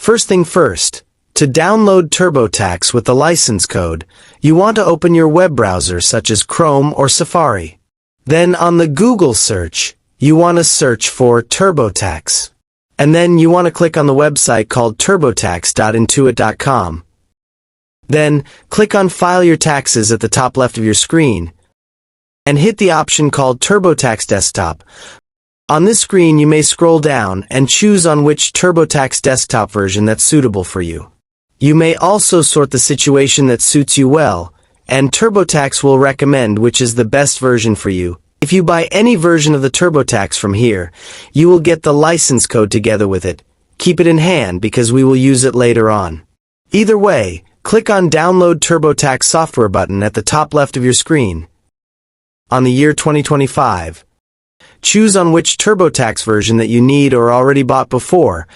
First thing first, to download TurboTax with the license code, you want to open your web browser such as Chrome or Safari. Then on the Google search, you want to search for TurboTax. And then you want to click on the website called turbotax.intuit.com. Then, click on File Your Taxes at the top left of your screen, and hit the option called TurboTax Desktop. On this screen you may scroll down and choose on which TurboTax desktop version that's suitable for you. You may also sort the situation that suits you well, and TurboTax will recommend which is the best version for you. If you buy any version of the TurboTax from here, you will get the license code together with it. Keep it in hand because we will use it later on. Either way, click on Download TurboTax Software button at the top left of your screen. On the year 2025, choose on which TurboTax version that you need or already bought before,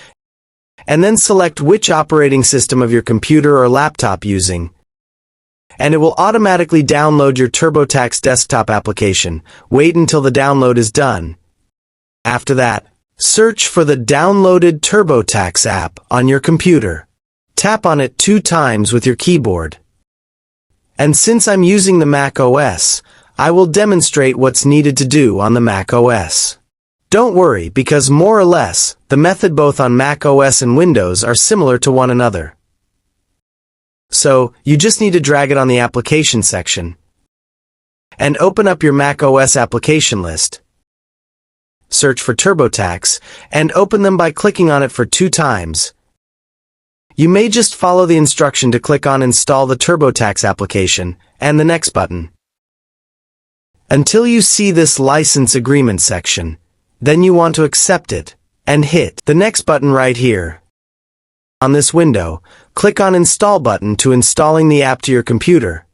and then select which operating system of your computer or laptop using, and it will automatically download your TurboTax desktop application. Wait until the download is done. After that, search for the downloaded TurboTax app on your computer. Tap on it 2 times with your keyboard. And since I'm using the Mac OS, I will demonstrate what's needed to do on the Mac OS. Don't worry, because more or less, the method both on Mac OS and Windows are similar to one another. So, you just need to drag it on the application section, and open up your Mac OS application list. Search for TurboTax, and open them by clicking on it for 2 times. You may just follow the instruction to click on Install the TurboTax application, and the Next button, until you see this License Agreement section. Then you want to accept it, and hit the Next button right here. On this window, click on Install button to installing the app to your computer.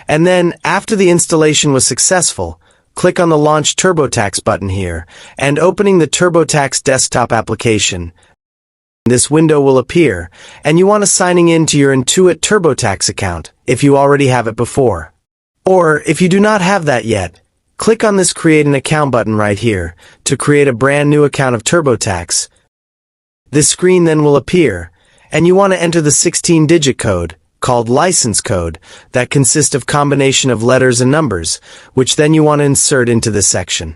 And then, after the installation was successful, click on the Launch TurboTax button here, and opening the TurboTax desktop application. This window will appear, and you want to signing in to your Intuit TurboTax account, if you already have it before. Or, if you do not have that yet, click on this Create an Account button right here, to create a brand new account of TurboTax. This screen then will appear, and you want to enter the 16-digit code, called license code, that consists of combination of letters and numbers, which then you want to insert into this section.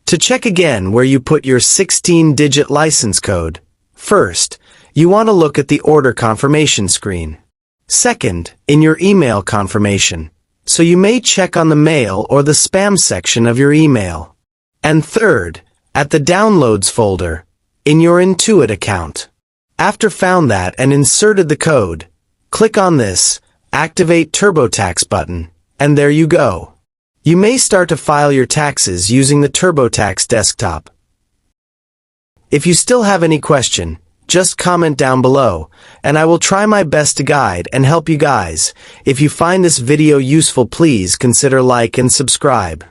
To check again where you put your 16-digit license code, first, you want to look at the order confirmation screen. Second, in your email confirmation, so you may check on the mail or the spam section of your email. And third, at the Downloads folder, in your Intuit account. After found that and inserted the code, click on this Activate TurboTax button, and there you go. You may start to file your taxes using the TurboTax desktop. If you still have any question, just comment down below, and I will try my best to guide and help you guys. If you find this video useful, please consider like and subscribe.